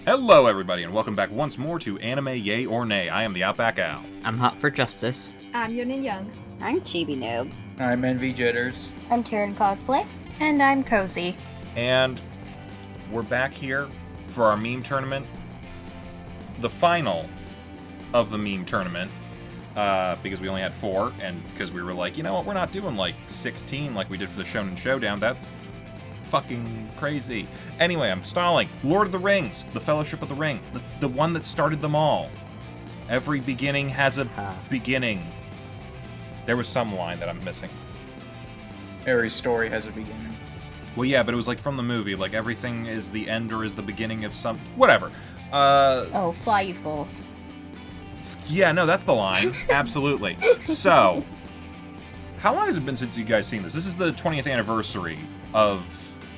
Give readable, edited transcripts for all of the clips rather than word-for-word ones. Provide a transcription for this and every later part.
Hello, everybody, and welcome back once more to Anime Yay or Nay. I am TheOutbackAl. I'm hot for justice. I'm Yin&Jung. I'm Chibi Noob. I'm Envy Jitters. I'm CheerandCosplay. And I'm Kozi. And we're back here for our meme tournament. The final of the meme tournament, because we only had 4, and because we were like, you know what, we're not doing like 16 like we did for the Shonen Showdown. That's fucking crazy. Anyway, I'm stalling. Lord of the Rings, the Fellowship of the Ring, the one that started them all. Every beginning has a beginning. There was some line that I'm missing. Every story has a beginning. Well, yeah, but it was like from the movie. Like everything is the end or is the beginning of some... Whatever. Oh, fly you fools. Yeah, no, that's the line. Absolutely. So, how long has it been since you guys seen this? This is the 20th anniversary of...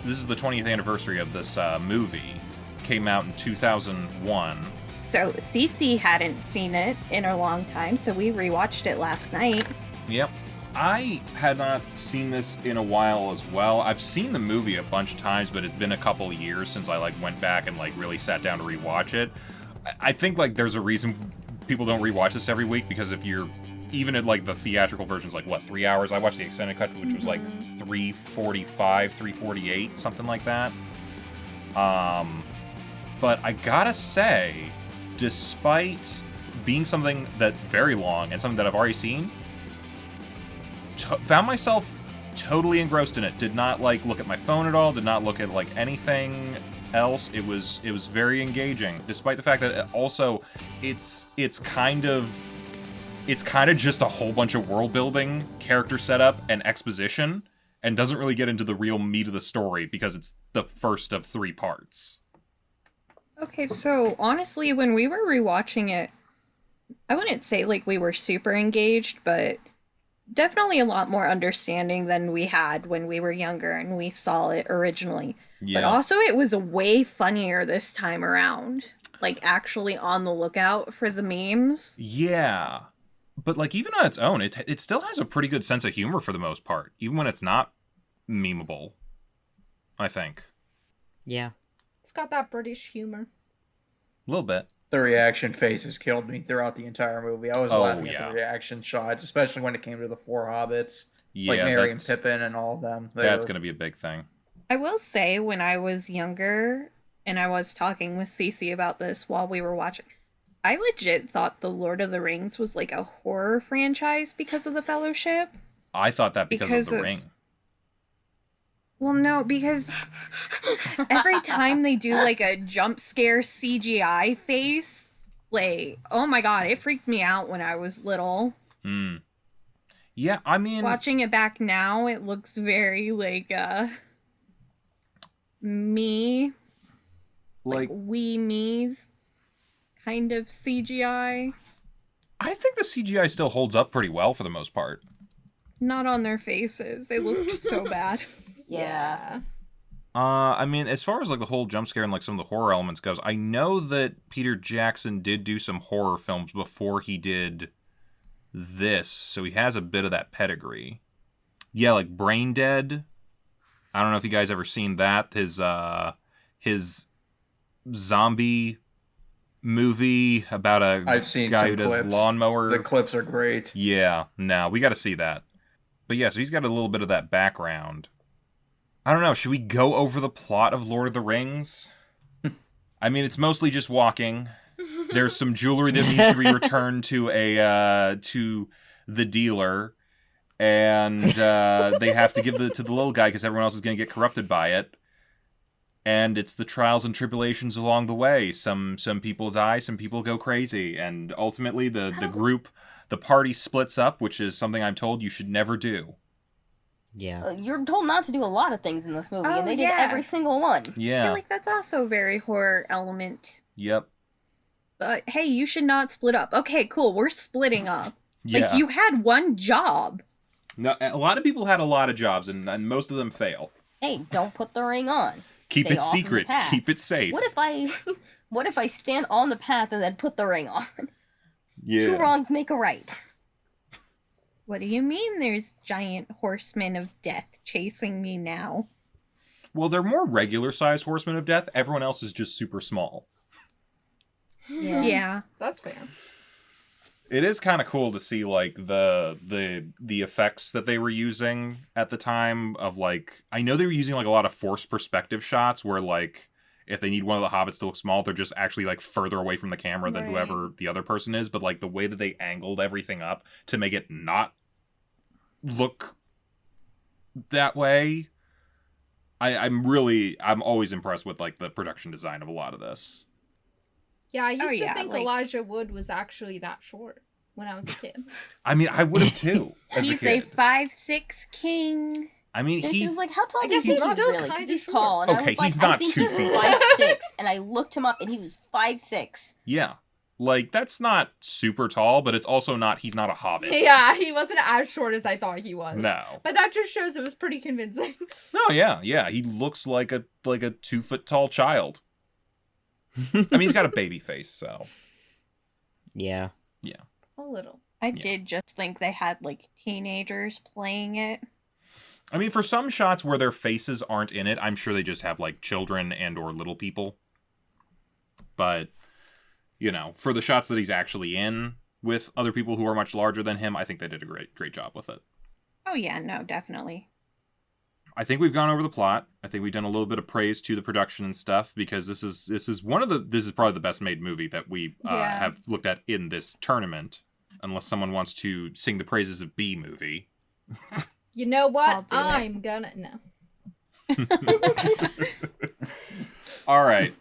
This is the 20th anniversary of this movie. Came out in 2001. So Cece hadn't seen it in a long time, so we rewatched it last night. Yep. I had not seen this in a while as well. I've seen the movie a bunch of times, but it's been a couple years since I went back and really sat down to rewatch it. I think there's a reason people don't rewatch this every week, because if you're even at the theatrical version's 3 hours. I watched the extended cut, which was 3:45, 3:48, something like that. But I gotta say, despite being something that very long and something that I've already seen, found myself totally engrossed in it. Did not look at my phone at all. Did not look at anything else. It was very engaging, despite the fact that also it's kind of just a whole bunch of world building, character setup, and exposition, and doesn't really get into the real meat of the story because it's the first of 3 parts. Okay, so honestly, when we were rewatching it, I wouldn't say we were super engaged, but definitely a lot more understanding than we had when we were younger and we saw it originally. Yeah. But also it was way funnier this time around. Actually on the lookout for the memes. Yeah. But even on its own, it still has a pretty good sense of humor for the most part, even when it's not memeable, I think. Yeah. It's got that British humor. A little bit. The reaction faces killed me throughout the entire movie. I was laughing at the reaction shots, especially when it came to the 4 hobbits. Yeah, Merry and Pippin and all of them. That's going to be a big thing. I will say, when I was younger, and I was talking with Cece about this while we were watching, I legit thought The Lord of the Rings was a horror franchise because of the Fellowship. I thought that because of the ring. Well, no, because every time they do a jump scare CGI face, oh my god, it freaked me out when I was little. Yeah, I mean, watching it back now, it looks very me, wee me's kind of CGI. I think the CGI still holds up pretty well for the most part. Not on their faces. They looked so bad. Yeah. I mean, as far as the whole jump scare and some of the horror elements goes, I know that Peter Jackson did do some horror films before he did this, so he has a bit of that pedigree. Yeah, Brain Dead. I don't know if you guys ever seen that. His zombie movie about a guy who does lawnmower. The clips are great. Yeah, no, we got to see that. But yeah, so he's got a little bit of that background. I don't know, should we go over the plot of Lord of the Rings? I mean, it's mostly just walking. There's some jewelry that needs to be returned to to the dealer, and they have to give it to the little guy because everyone else is going to get corrupted by it. And it's the trials and tribulations along the way. Some people die, some people go crazy, and ultimately the group, the party splits up, which is something I'm told you should never do. Yeah. You're told not to do a lot of things in this movie, and they did yeah. every single one. Yeah. I feel that's also very horror element. Yep. Hey, you should not split up. Okay, cool, we're splitting up. Yeah. You had one job. No, a lot of people had a lot of jobs, and most of them fail. Hey, don't put the ring on. Keep Stay it off secret. of the path. Keep it safe. What if I stand on the path and then put the ring on? Yeah. 2 wrongs make a right. What do you mean there's giant horsemen of death chasing me now? Well, they're more regular-sized horsemen of death. Everyone else is just super small. Yeah. That's fair. It is kind of cool to see like the effects that they were using at the time of like I know they were using like a lot of forced perspective shots where like if they need one of the hobbits to look small, they're just actually like further away from the camera than whoever the other person is, but like the way that they angled everything up to make it not look that way, I'm always impressed with like the production design of a lot of this. Yeah, I used to think like... Elijah Wood was actually that short when I was a kid. I mean, I would have too. He's a 5'6" king. I mean, he was like, how tall I do you guess think he's still really? 'Cause kinda he's short. tall. And Okay, I was like, he's not I think 2 he's feet. 5'6", and I looked him up, and he was 5'6". Yeah. Like, that's not super tall, but it's also not, he's not a hobbit. Yeah, he wasn't as short as I thought he was. No. But that just shows it was pretty convincing. No, yeah. He looks like a 2 foot tall child. I mean, he's got a baby face, so. Yeah. Yeah. A little. I did just think they had, like, teenagers playing it. I mean, for some shots where their faces aren't in it, I'm sure they just have, like, children and or little people. But, you know, for the shots that he's actually in with other people who are much larger than him, I think they did a great job with it. Oh, yeah, no, definitely. I think we've gone over the plot. I think we've done a little bit of praise to the production and stuff because this is probably the best made movie that we have looked at in this tournament, unless someone wants to sing the praises of B movie. You know what? I'm gonna no. All right,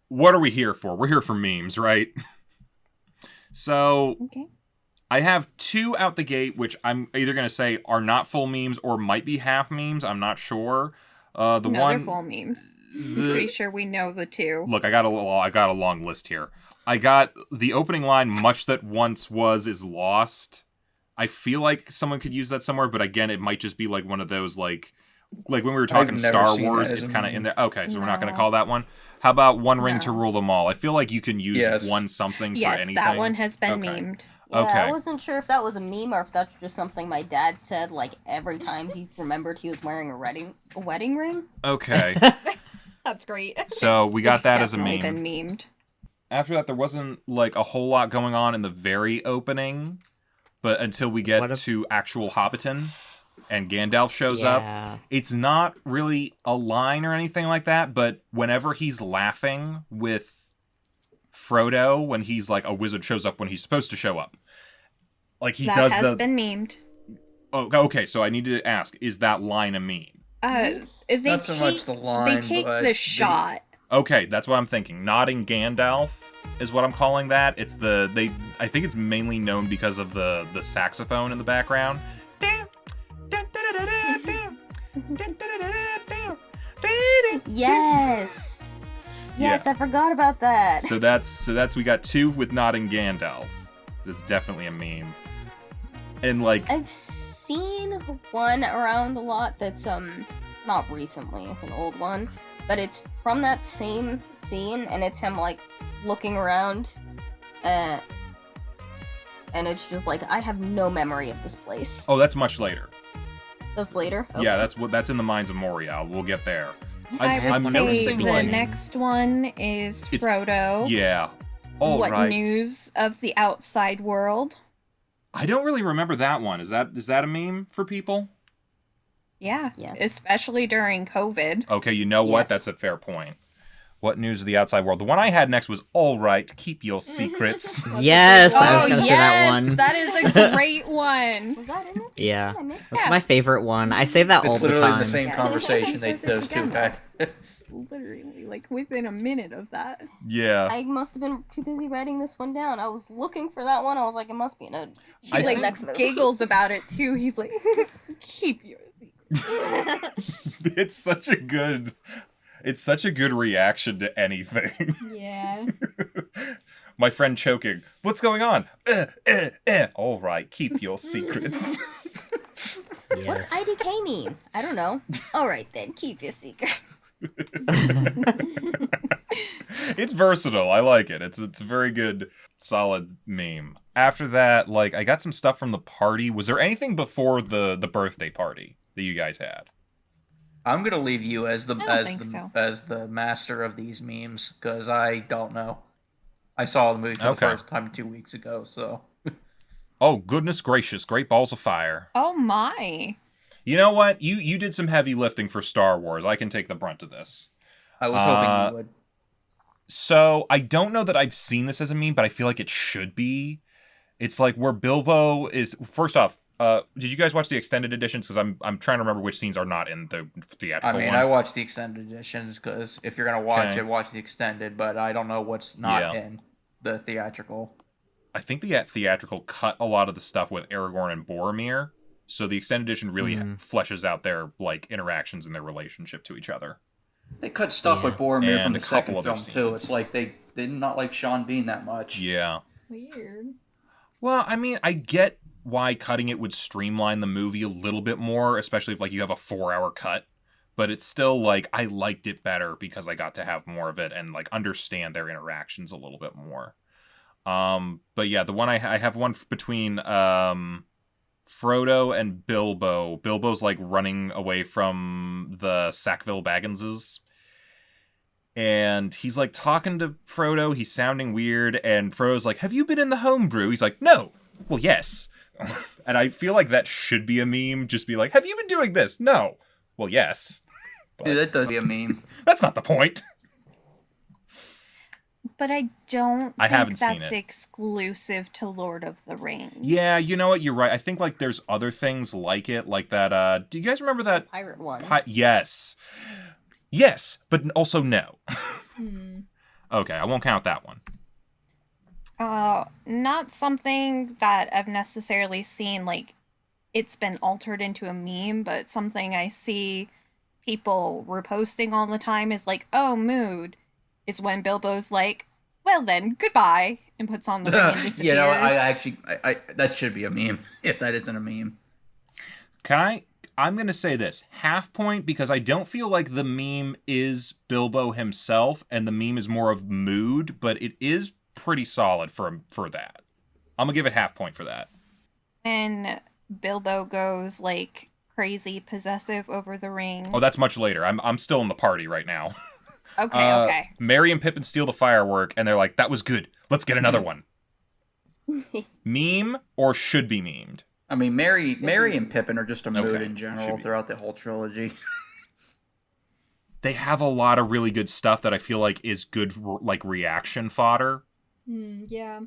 what are we here for? We're here for memes, right? So. Okay. I have 2 out the gate, which I'm either going to say are not full memes or might be half memes. I'm not sure. They're full memes. Pretty sure we know the 2. Look, I got a long list here. I got the opening line, "Much that once was is lost." I feel like someone could use that somewhere, but again, it might just be like one of those like when we were talking Star Wars, it's kind of in there. Okay, so we're not going to call that one. How about "One ring to rule them all"? I feel like you can use one something for anything. Yes, that one has been memed. Yeah, okay. I wasn't sure if that was a meme or if that's just something my dad said, like, every time he remembered he was wearing a wedding ring. Okay. That's great. So we got that as a meme. Been memed. After that, there wasn't, like, a whole lot going on in the very opening, but until we get to actual Hobbiton and Gandalf shows up. It's not really a line or anything like that, but whenever he's laughing with Frodo, when he's like, a wizard shows up when he's supposed to show up. Like, he does the... That has been memed. Oh, okay, so I need to ask, is that line a meme? Not so much the line, they take the shot. Okay, that's what I'm thinking. Nodding Gandalf is what I'm calling that. It's I think it's mainly known because of the saxophone in the background. Yes. Yes, I forgot about that. So that's we got 2 with nodding Gandalf. It's definitely a meme. And like I've seen one around a lot that's not recently, it's an old one, but it's from that same scene and it's him like looking around and it's just like, I have no memory of this place. Oh, that's much later. That's later? Okay. Yeah, that's in the Mines of Moria. We'll get there. I'm noticing the next one is Frodo. Yeah. What news of the outside world? I don't really remember that one. Is that a meme for people? Yeah. Yes. Especially during COVID. Okay, you know what? That's a fair point. What news of the outside world? The one I had next was "All right, keep your secrets." Yes, I was gonna say that one. That is a great one. Was that in it? Yeah, that's my favorite one. I say that all the time. It's literally the same conversation those 2 had. Literally, like, within a minute of that. Yeah. I must have been too busy writing this one down. I was looking for that one. I was like, it must be in a next movie. Giggles about it, too. He's like, keep your secret. It's such a good reaction to anything. Yeah. My friend choking. What's going on? All right, keep your secrets. Yes. What's IDK mean? I don't know. All right, then, keep your secret. It's versatile. I like it. It's a very good, solid meme. After that, like, I got some stuff from the party. Was there anything before the birthday party that you guys had? I'm gonna leave you as the master of these memes because I don't know. I saw the movie for the first time 2 weeks ago, so. Oh, goodness gracious. Great balls of fire. Oh, my. You know what? You did some heavy lifting for Star Wars. I can take the brunt of this. I was hoping you would. So, I don't know that I've seen this as a meme, but I feel like it should be. It's like where Bilbo is... First off, did you guys watch the extended editions? Because I'm trying to remember which scenes are not in the theatrical one. I watched the extended editions, because if you're going to watch it, watch the extended, but I don't know what's not in the theatrical. I think the theatrical cut a lot of the stuff with Aragorn and Boromir, so the extended edition really fleshes out their like interactions and their relationship to each other. They cut stuff with Boromir from the second film, too. It's like they did not like Sean Bean that much. Yeah. Weird. Well, I mean, I get why cutting it would streamline the movie a little bit more, especially if like you have a 4-hour cut. But it's still like, I liked it better because I got to have more of it and like understand their interactions a little bit more. But yeah, the one I have one between Frodo and Bilbo. Bilbo's like running away from the Sackville Bagginses. And he's like talking to Frodo. He's sounding weird. And Frodo's like, have you been in the homebrew? He's like, no. Well, yes. And I feel like that should be a meme. Just be like, have you been doing this? No. Well, yes. But that does be a meme. That's not the point. But I don't I think haven't seen that's it. Exclusive to Lord of the Rings. Yeah, you know what? You're right. I think like there's other things like it, like that. Do you guys remember that pirate one? Yes, but also no. Okay, I won't count that one. Not something that I've necessarily seen. Like, it's been altered into a meme, but something I see people reposting all the time is like, "Oh, mood." Is when Bilbo's like, well then, goodbye, and puts on the ring and disappears. You know, I that should be a meme, if that isn't a meme. I'm going to say this, half point, because I don't feel like the meme is Bilbo himself, and the meme is more of mood, but it is pretty solid for that. I'm going to give it half point for that. And Bilbo goes, like, crazy possessive over the ring. Oh, that's much later. I'm still in the party right now. Okay. Merry and Pippin steal the firework, and they're like, that was good. Let's get another one. Meme or should be memed? I mean, Merry and Pippin are just a mood in general throughout the whole trilogy. They have a lot of really good stuff that I feel like is good, like, reaction fodder. Yeah.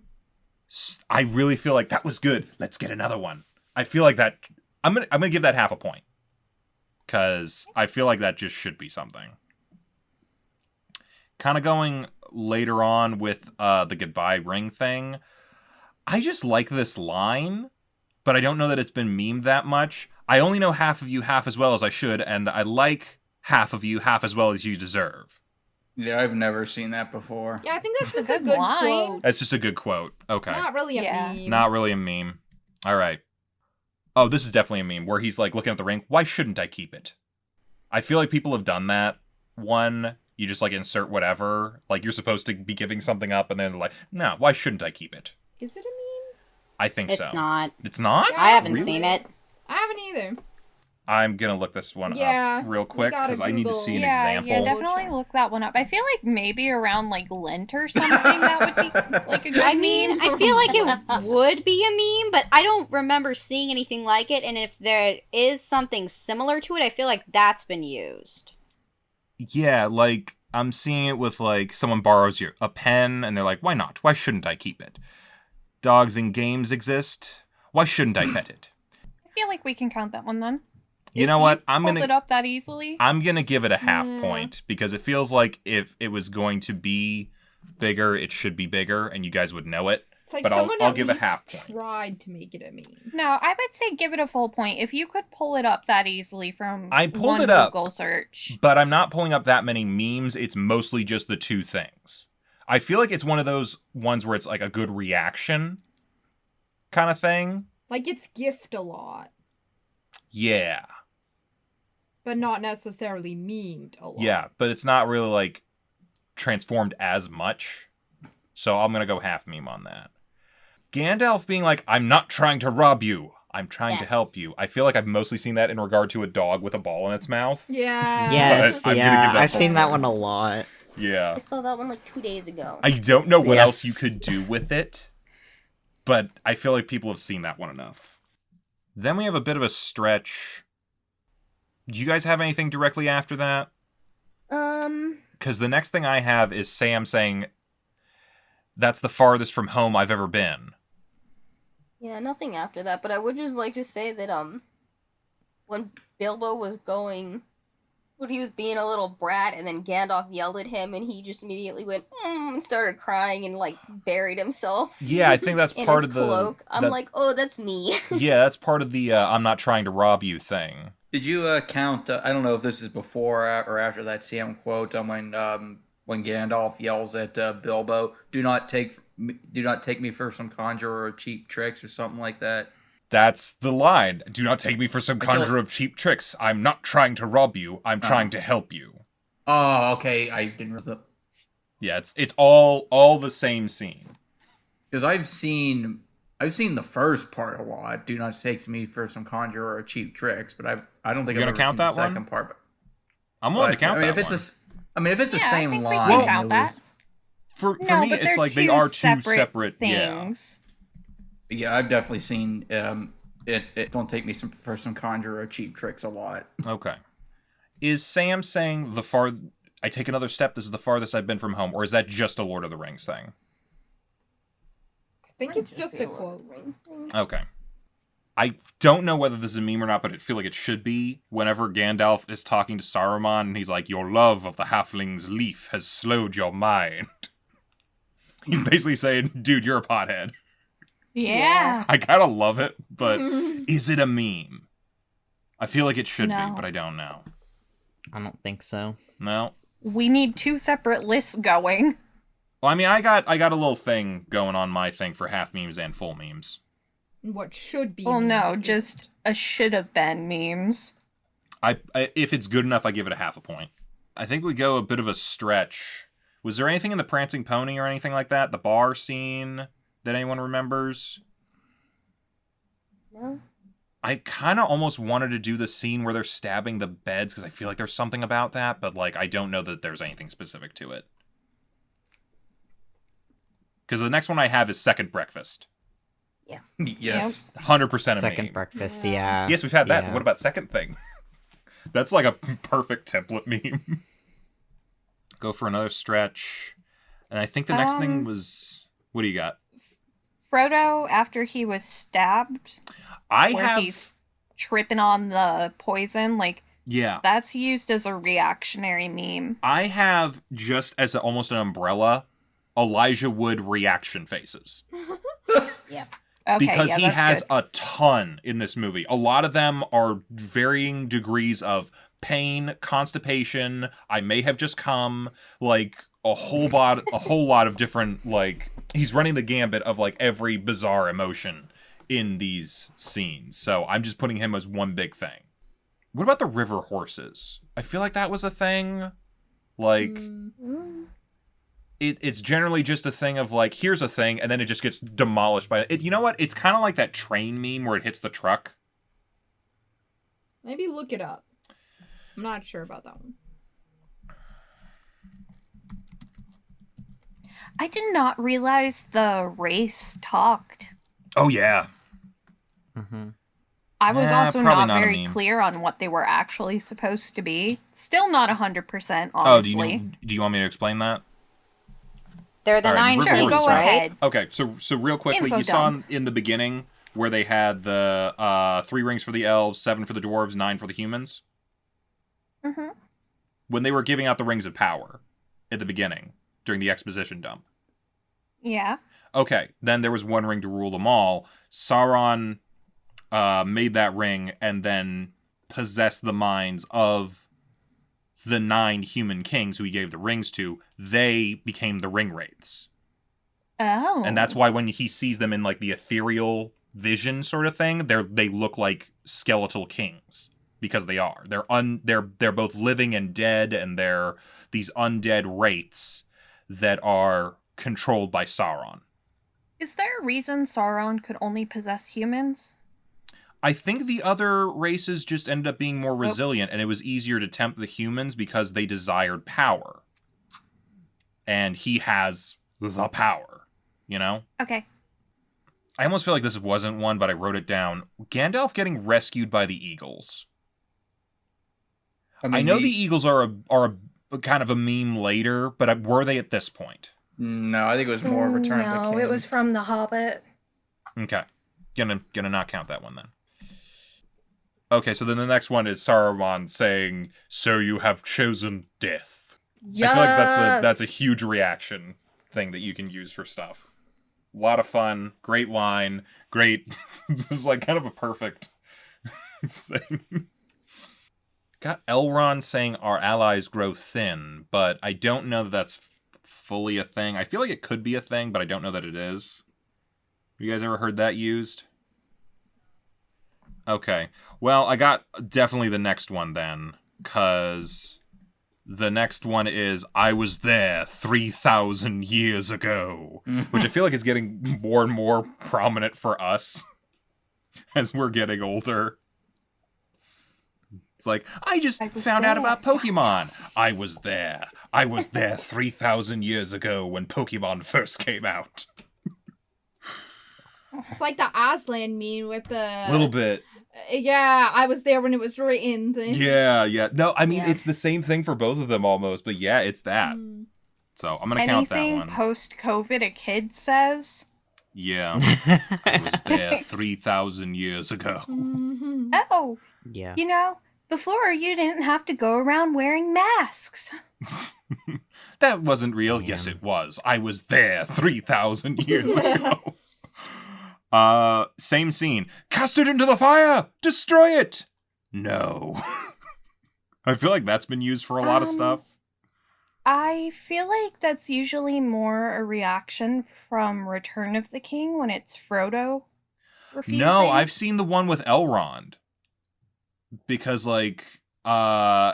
I really feel like that was good. Let's get another one. I feel like that... I'm gonna give that half a point. Because I feel like that just should be something. Kind of going later on with the goodbye ring thing. I just like this line, but I don't know that it's been memed that much. I only know half of you half as well as I should, and I like half of you half as well as you deserve. Yeah, I've never seen that before. Yeah, I think that's just a good quote. That's just a good quote. Okay. Not really a meme. Not really a meme. All right. Oh, this is definitely a meme where he's like looking at the ring. Why shouldn't I keep it? I feel like people have done that one. You just, like, insert whatever. Like, you're supposed to be giving something up, and then they're like, no, why shouldn't I keep it? Is it a meme? I think so. It's not. It's not? I haven't seen it. I haven't either. I'm gonna look this one up real quick, because I need to see an example. Yeah, definitely look that one up. I feel like maybe around, like, Lent or something, that would be, like, a good meme. I feel like it would be a meme, but I don't remember seeing anything like it, and if there is something similar to it, I feel like that's been used. Yeah, like, I'm seeing it with, like, someone borrows a pen, and they're like, why not? Why shouldn't I keep it? Dogs in games exist. Why shouldn't I pet it? I feel like we can count that one, then. You know what? I'm gonna it up that easily. I'm gonna give it a half point, because it feels like if it was going to be bigger, it should be bigger, and you guys would know it. It's like but I'll give a half point. Tried to make it a meme. No, I would say give it a full point. If you could pull it up that easily from I pulled one it up, Google search. But I'm not pulling up that many memes. It's mostly just the two things. I feel like it's one of those ones where it's like a good reaction kind of thing. Like it's gift a lot. Yeah. But not necessarily memed a lot. Yeah, but it's not really like transformed as much. So I'm going to go half meme on that. Gandalf being like, I'm not trying to rob you. I'm trying to help you. I feel like I've mostly seen that in regard to a dog with a ball in its mouth. Yeah. Yes, I've seen that one a lot. Yeah. I saw that one like 2 days ago. I don't know what Yes. else you could do with it, but I feel like people have seen that one enough. Then we have a bit of a stretch. Do you guys have anything directly after that? Because the next thing I have is Sam saying, "That's the farthest from home I've ever been." Yeah, nothing after that, but I would just like to say that, when Bilbo was going, when he was being a little brat, and then Gandalf yelled at him, and he just immediately went, and started crying, and, like, buried himself. Yeah, I think that's in part his of the... cloak. I'm that- like, oh, that's me. Yeah, that's part of the I'm not trying to rob you thing. Did you count? I don't know if this is before or after that Sam quote. When Gandalf yells at Bilbo, "Do not take me for some conjurer or cheap tricks," or something like that. That's the line. Do not take me for some I feel conjurer of cheap tricks. I'm not trying to rob you. I'm trying to help you. Oh, okay. I didn't realize that. Yeah, it's all the same scene. Because I've seen the first part a lot. Do not take me for some conjurer or cheap tricks, but I don't think You're I've gonna ever count seen that the one? second part. I'm willing to But, count I mean, that if one. it's the Yeah, I same think we line. can count that. For No, me, but it's they're like they two are two separate things. Yeah, I've definitely seen it. Don't take me for some conjurer or cheap tricks a lot. Yeah. Okay. Is Sam saying I take another step, this is the farthest I've been from home, or is that just a Lord of the Rings thing? I think it's just a quote. Okay. I don't know whether this is a meme or not, but I feel like it should be. Whenever Gandalf is talking to Saruman, and he's like, "Your love of the halfling's leaf has slowed your mind." He's basically saying, dude, you're a pothead. Yeah. I kind of love it, but is it a meme? I feel like it should be, No. but I don't know. I don't think so. No? We need two separate lists going. Well, I mean, I got a little thing going on my thing for half memes and full memes. What should be. Well, no, memes. just a should have been memes. I if it's good enough, I give it a half a point. I think we go a bit of a stretch. Was there anything in the Prancing Pony or anything like that? The bar scene that anyone remembers? No? I kind of almost wanted to do the scene where they're stabbing the beds because I feel like there's something about that, but like I don't know that there's anything specific to it. Because the next one I have is Second Breakfast. Yes. 100% of Second meme. breakfast, yeah. Yes, we've had that. Yeah. What about Second Thing? That's like a perfect template meme. Go for another stretch. And I think the next thing was... What do you got? Frodo, after he was stabbed, where he's tripping on the poison, like, Yeah. that's used as a reactionary meme. I have, just as almost an umbrella, Elijah Wood reaction faces. Yeah. Okay, Because yeah, he that's has good. a ton in this movie. A lot of them are varying degrees of pain, constipation, I may have just come, like a whole lot of different, like, he's running the gambit of like every bizarre emotion in these scenes. So I'm just putting him as one big thing. What about the river horses? I feel like that was a thing. Like it's generally just a thing of like, here's a thing, and then it just gets demolished by it. You know what? It's kind of like that train meme where it hits the truck. Maybe look it up. I'm not sure about that one. I did not realize the race talked. Oh yeah. Mm-hmm. I was Nah, also probably not not a very meme. clear on what they were actually supposed to be. Still not 100%, Oh, honestly. do you want me to explain that? They're the All right, nine River kings, Horses, Go right? ahead. Okay, so real quickly, Info you saw dump. in the beginning where they had the 3 rings for the elves, 7 for the dwarves, 9 for the humans. Mm-hmm. When they were giving out the rings of power at the beginning during the exposition dump. Yeah. Okay, then there was 1 ring to rule them all. Sauron made that ring and then possessed the minds of the 9 human kings who he gave the rings to. They became the ring wraiths. Oh. And that's why when he sees them in like the ethereal vision sort of thing, they look like skeletal kings because they are. They're both living and dead, and they're these undead wraiths that are controlled by Sauron. Is there a reason Sauron could only possess humans? I think the other races just ended up being more resilient, and it was easier to tempt the humans because they desired power. and he has the power, you know? Okay. I almost feel like this wasn't one, but I wrote it down. Gandalf getting rescued by the Eagles. I know the Eagles are a kind of a meme later, but were they at this point? No, I think it was more of Return of the King. No, it was from The Hobbit. Okay. Gonna not count that one then. Okay, so then the next one is Saruman saying, "So you have chosen death." Yes! I feel like that's a huge reaction thing that you can use for stuff. A lot of fun, great line, great. This is like kind of a perfect thing. Got Elrond saying our allies grow thin, but I don't know that that's fully a thing. I feel like it could be a thing, but I don't know that it is. You guys ever heard that used? Okay. Well, I got definitely the next one then, because the next one is I was there 3,000 years ago, which I feel like is getting more and more prominent for us as we're getting older. It's like, I just found out about Pokemon. I was there. I was there 3,000 years ago when Pokemon first came out. It's like the Aslan meme with the... Little bit. Yeah, I was there when it was written thing. Yeah. No, I mean, it's the same thing for both of them almost, but yeah, it's that. So I'm going to count that one. Anything post-COVID a kid says? Yeah. I was there 3,000 years ago. Oh, Yeah. you know, before you didn't have to go around wearing masks. That wasn't real. Yes, it was. I was there 3,000 years ago. Same scene. Cast it into the fire! Destroy it! No. I feel like that's been used for a lot of stuff. I feel like that's usually more a reaction from Return of the King when it's Frodo refusing. No, I've seen the one with Elrond. Because, like,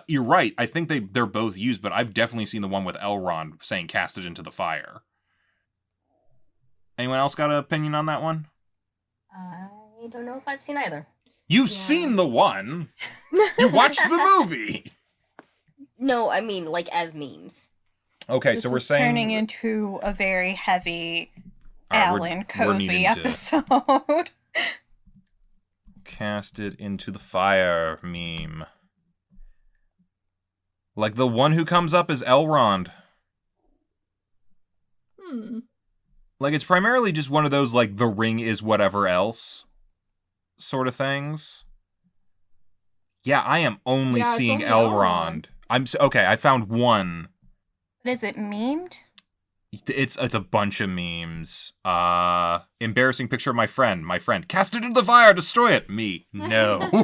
you're right. I think they're both used, but I've definitely seen the one with Elrond saying cast it into the fire. Anyone else got an opinion on that one? I don't know if I've seen either. You've seen the one! You watched the movie! No, I mean, like, as memes. Okay, This so we're is saying... turning into a very heavy Alright, Alan we're Kozi needing to- episode. Cast it into the fire meme. Like the one who comes up is Elrond. Like it's primarily just one of those like the ring is whatever else sort of things. Yeah, I am only Yeah, it's seeing only Elrond. Okay, I found one. But is it memed? It's a bunch of memes. Embarrassing picture of my friend. Cast it into the fire, destroy it. Me. No. This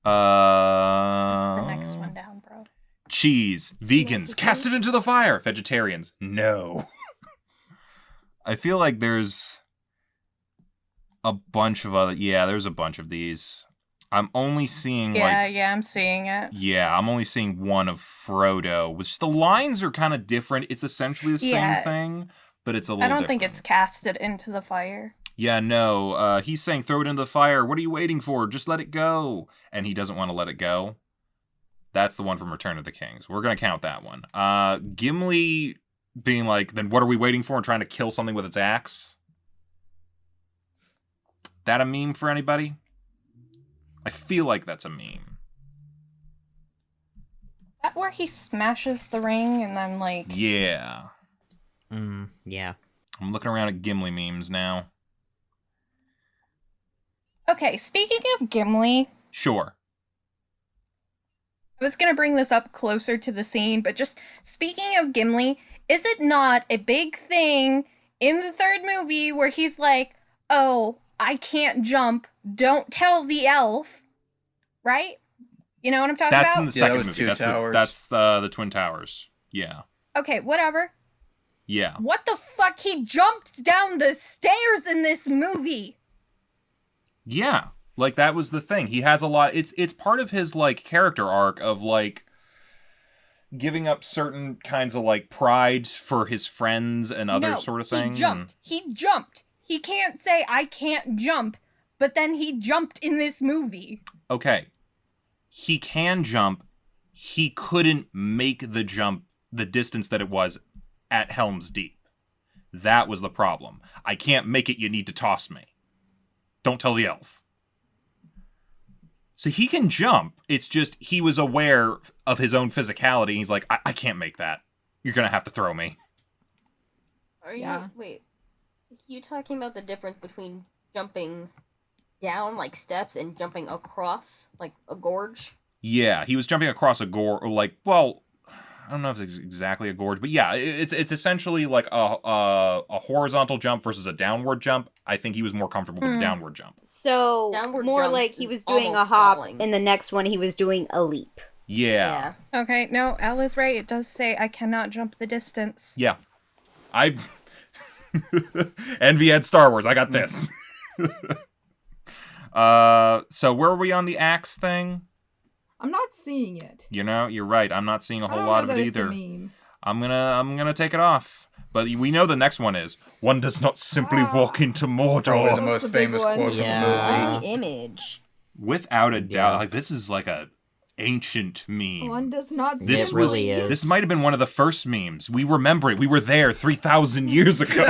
is the next one down, bro. Cheese. Vegans. Cast it into the fire. Vegetarians. No. I feel like there's a bunch of other... Yeah, there's a bunch of these. I'm only seeing Yeah, I'm seeing it. Yeah, I'm only seeing one of Frodo, which the lines are kind of different. It's essentially the same thing, but it's a little I don't different. think it's casted into the fire. Yeah, no. He's saying, throw it into the fire. What are you waiting for? Just let it go. And he doesn't want to let it go. That's the one from Return of the Kings. We're going to count that one. Gimli being like, then what are we waiting for? And trying to kill something with its axe? That a meme for anybody? I feel like that's a meme. That where he smashes the ring and then like... Yeah. Yeah. I'm looking around at Gimli memes now. Okay, speaking of Gimli, Sure. I was gonna bring this up closer to the scene, but just speaking of Gimli, is it not a big thing in the third movie where he's like, oh, I can't jump, don't tell the elf, right? You know what I'm talking That's about? in the Yeah, that second was movie. Two That's Towers. that's the Twin Towers. Yeah. Okay, whatever. Yeah. What the fuck? He jumped down the stairs in this movie! Yeah. Like that was the thing. He has a lot it's part of his like character arc of like giving up certain kinds of like pride for his friends and other sort of things. He jumped. He can't say, I can't jump, but then he jumped in this movie. Okay. He can jump. He couldn't make the jump the distance that it was at Helm's Deep. That was the problem. I can't make it, you need to toss me. Don't tell the elf. So he can jump. It's just he was aware of his own physicality. He's like, I can't make that. You're going to have to throw me. Are you Yeah. wait? You talking about the difference between jumping down like steps and jumping across like a gorge? Yeah, he was jumping across a gorge, like, well, I don't know if it's exactly a gorge, but yeah, it's essentially like a horizontal jump versus a downward jump. I think he was more comfortable with the downward jump. So Downward more jump like he is was doing a almost hop, falling. and the next one he was doing a leap. Yeah. Okay, no, Al is right. It does say I cannot jump the distance. Yeah. I Envy had Star Wars. I got this. So where are we on the axe thing? I'm not seeing it. You know, you're right. I'm not seeing a I whole don't lot know of that it it's a either. meme. I'm gonna take it off. But we know the next one is one does not simply walk into Probably the Mordor. That's most the big famous one. quote Yeah. from the movie. Image. Without a doubt. Yeah. Like this is like a ancient meme. One does not This It was really is. this might have been one of the first memes. We remember it. We were there 3,000 years ago.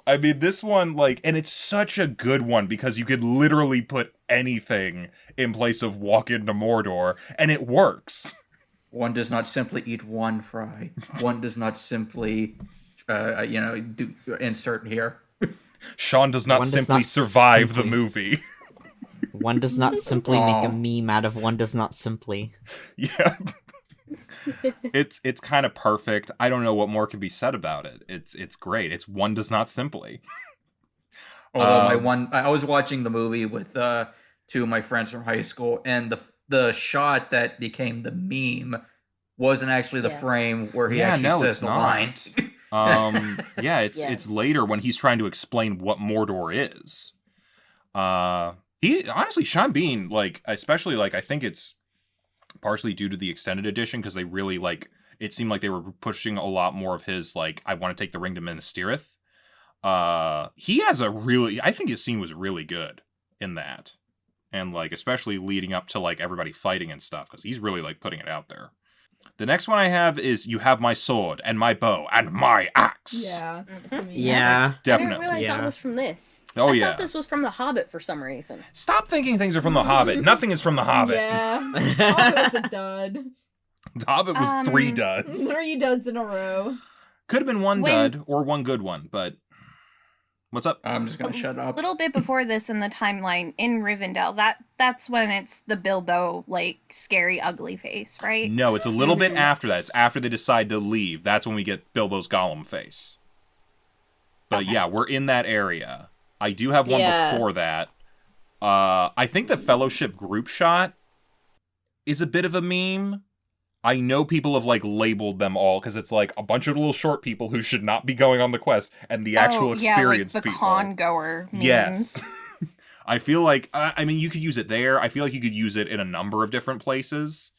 I mean, this one, like, and it's such a good one because you could literally put anything in place of walk into Mordor, and it works. One does not simply eat one fry. One does not simply, do insert here. Sean does not One does simply not survive the simply- movie. One does not simply make Aw. a meme out of one does not simply. Yeah. It's kind of perfect. I don't know what more can be said about it. It's great. It's one does not simply. Although I was watching the movie with two of my friends from high school, and the shot that became the meme wasn't actually the Yeah. frame where he Yeah, actually no, says it's the not. line. Yeah, Yeah. it's later when he's trying to explain what Mordor is. He honestly, Sean Bean, like, especially like I think it's partially due to the extended edition because they really like it seemed like they were pushing a lot more of his like I want to take the ring to Minas Tirith. He has I think his scene was really good in that, and like especially leading up to like everybody fighting and stuff because he's really like putting it out there. The next one I have is you have my sword and my bow and my axe. Yeah. It's a meme. Yeah. I didn't Definitely. realize Yeah. that was from this. Oh I yeah. thought this was from The Hobbit for some reason. Stop thinking things are from The Hobbit. Nothing is from The Hobbit. Yeah. Hobbit was a dud. The Hobbit was 3 duds. 3 duds in a row. Could have been one When- dud or one good one, but what's up? I'm just gonna shut A up. little bit before this in the timeline in Rivendell, that's when it's the Bilbo like scary ugly face, right? No, it's a little bit after that. It's after they decide to leave. That's when we get Bilbo's Gollum face. But yeah, we're in that area. I do have one Yeah. before that. I think the Fellowship group shot is a bit of a meme. I know people have like labeled them all because it's like a bunch of little short people who should not be going on the quest and the actual experienced like the people. con goer memes. Yes. I feel like, I mean, you could use it there. I feel like you could use it in a number of different places.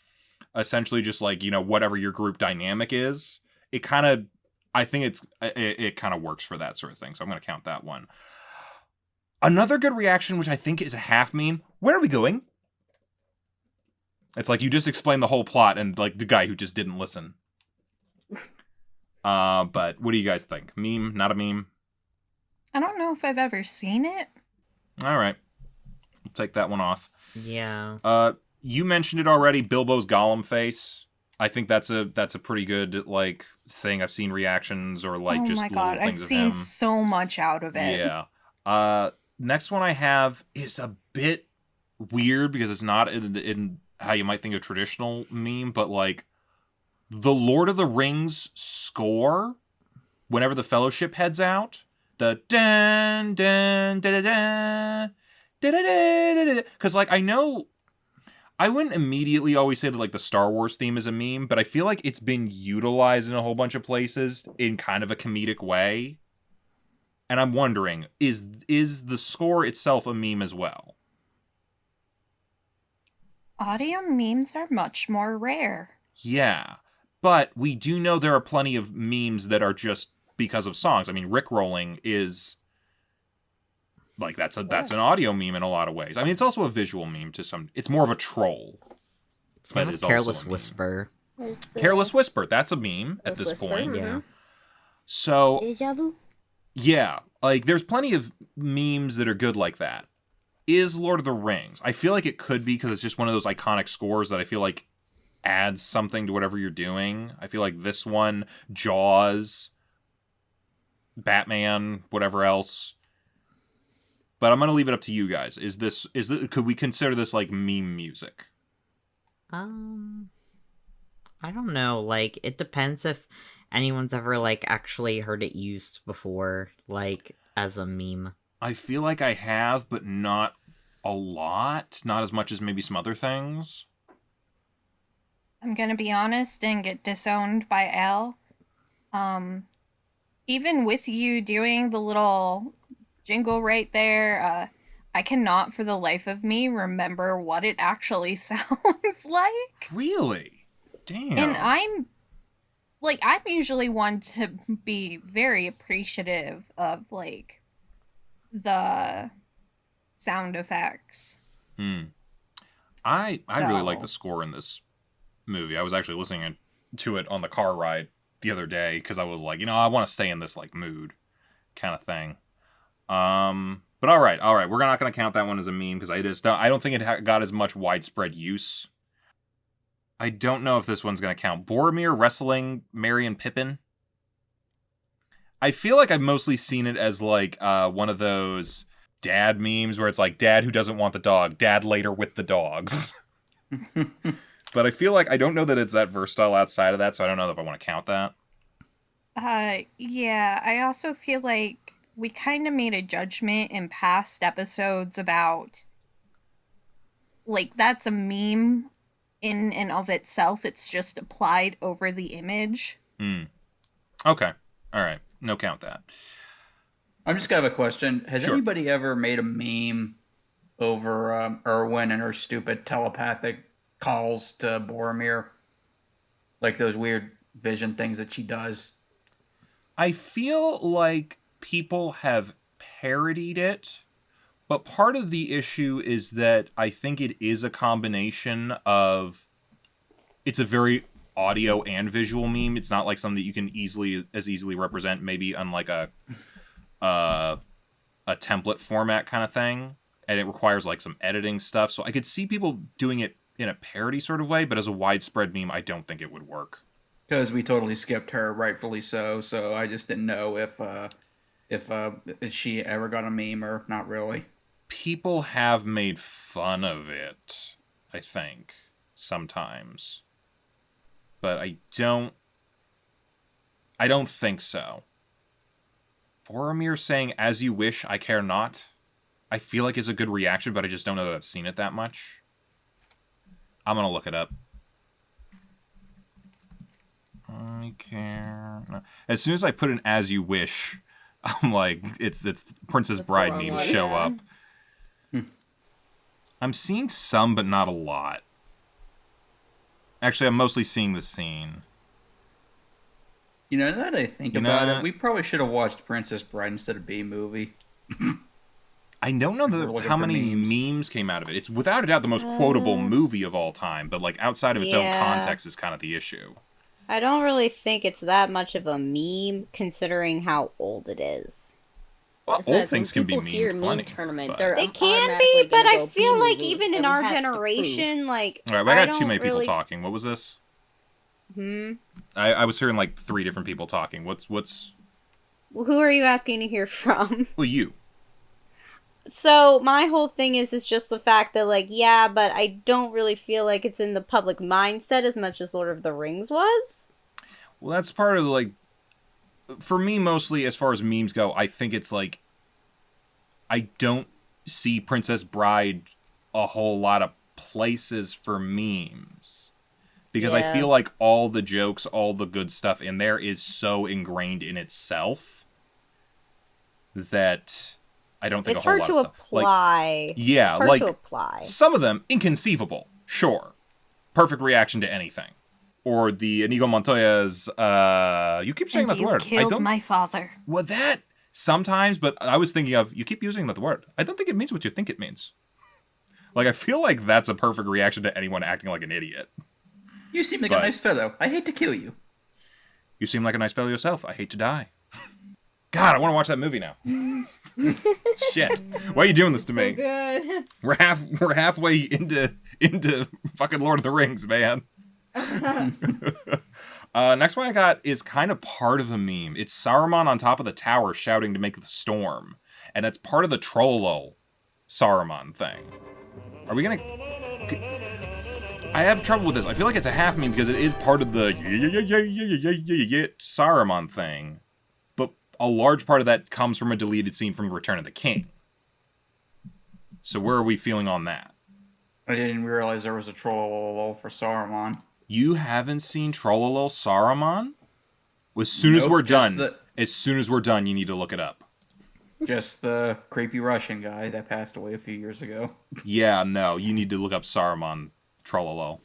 Essentially just like, whatever your group dynamic is. It kind of, I think it kind of works for that sort of thing. So I'm going to count that one. Another good reaction, which I think is a half meme. Where are we going? It's like you just explained the whole plot and like the guy who just didn't listen. But what do you guys think? Meme, not a meme? I don't know if I've ever seen it. All right. We'll take that one off. Yeah. You mentioned it already, Bilbo's Gollum face. I think that's a pretty good like thing. I've seen reactions or like oh just my little god, I've things of seen him. so much out of it. Yeah. Next one I have is a bit weird because it's not in how you might think of traditional meme, but like the Lord of the Rings score whenever the Fellowship heads out, the dun dun da da da da da da, because like I know I wouldn't immediately always say that like the Star Wars theme is a meme, but I feel like it's been utilized in a whole bunch of places in kind of a comedic way. And I'm wondering, is the score itself a meme as well? Audio memes are much more rare. Yeah. But we do know there are plenty of memes that are just because of songs. I mean, Rickrolling is like that's an audio meme in a lot of ways. I mean, it's also a visual meme to some. It's more of a troll. Same That with is also Careless a meme. Whisper. There's the Careless Whisper, that's a meme at Careless this Whisper, point. Yeah. So, Deja vu. yeah, like there's plenty of memes that are good like that. Is Lord of the Rings? I feel like it could be because it's just one of those iconic scores that I feel like adds something to whatever you're doing. I feel like this one, Jaws, Batman, whatever else. But I'm gonna leave it up to you guys. Could we consider this like meme music? I don't know. Like, it depends if anyone's ever like actually heard it used before, like as a meme. I feel like I have, but not a lot. Not as much as maybe some other things. I'm gonna be honest and get disowned by Al. Even with you doing the little jingle right there, I cannot for the life of me remember what it actually sounds like. Really? Damn. And I'm usually one to be very appreciative of like the sound effects. I really like So- the score in this movie. I was actually listening to it on the car ride the other day because I was like, I want to stay in this like mood kind of thing. But all right, we're not going to count that one as a meme because I don't think it got as much widespread use. I don't know if this one's going to count. Boromir wrestling Merry and Pippin. I feel like I've mostly seen it as like one of those dad memes where it's like dad who doesn't want the dog, dad later with the dogs. But I feel like I don't know that it's that versatile outside of that, so I don't know if I want to count that. Yeah, I also feel like we kind of made a judgment in past episodes about like that's a meme in and of itself. It's just applied over the image. Okay. All right. No count that. I'm just gonna have a question. Has Sure. anybody ever made a meme over Erwin and her stupid telepathic calls to Boromir? Like those weird vision things that she does. I feel like people have parodied it, but part of the issue is that I think it is a combination of it's a very audio and visual meme. It's not like something that you can easily represent maybe on like a template format kind of thing, and it requires like some editing stuff. So I could see people doing it in a parody sort of way, but as a widespread meme, I don't think it would work. Because we totally skipped her, rightfully so. So I just didn't know if she ever got a meme or not really. People have made fun of it, I think, sometimes. But I don't think so. Boromir saying, "As you wish, I care not," I feel like is a good reaction, but I just don't know that I've seen it that much. I'm gonna look it up. I care not. As soon as I put in "as you wish," I'm like, it's Princess That's the Bride wrong memes one, show yeah. up. I'm seeing some, but not a lot. Actually, I'm mostly seeing the scene. You know, now that I think You about know- it, we probably should have watched Princess Bride instead of B-movie. I don't know We're looking how for many memes. memes came out of it. It's without a doubt the most quotable movie of all time, but like outside of its own Yeah. context is kind of the issue. I don't really think it's that much of a meme considering how old it is. Well, Besides, old things when can be people hear meme meme plenty. tournament, but- they're They can automatically be, but gonna I go feel like B-movie, even in and we our have to prove. generation, like All right, well, I got don't too many people really... talking. What was this? Hmm. I was hearing like 3 different people talking. What's Who are you asking to hear from? well, you? So my whole thing is just the fact that like yeah, but I don't really feel like it's in the public mindset as much as Lord of the Rings was. Well, that's part of like for me mostly as far as memes go. I think it's like I don't see Princess Bride a whole lot of places for memes. Because I Yeah. feel like all the jokes, all the good stuff in there is so ingrained in itself that I don't think It's a whole hard lot to of stuff. Like, apply. yeah, It's hard like to apply. some of them inconceivable, sure, perfect reaction to anything. Or the Inigo Montoya's, you keep saying And that you word. killed my father. Well, that sometimes, but I was thinking of you keep using that word. I don't think it means what you think it means. Like, I feel like that's a perfect reaction to anyone acting like an idiot. You seem like But- a nice fellow. I hate to kill you. You seem like a nice fellow yourself. I hate to die. God, I want to watch that movie now. Shit. Why are you doing this to So me? good. We're halfway into fucking Lord of the Rings, man. Next one I got is kind of part of a meme. It's Saruman on top of the tower shouting to make the storm. And that's part of the Trollol Saruman thing. Are we gonna... I have trouble with this. I feel like it's a half meme because it is part of the Saruman thing. But a large part of that comes from a deleted scene from Return of the King. So where are we feeling on that? I didn't realize there was a troll for Saruman. You haven't seen Trollolol Saruman? As soon as Nope, we're just done, you need to look it up. Just the creepy Russian guy that passed away a few years ago. Yeah, no, you need to look up Saruman Trollolol.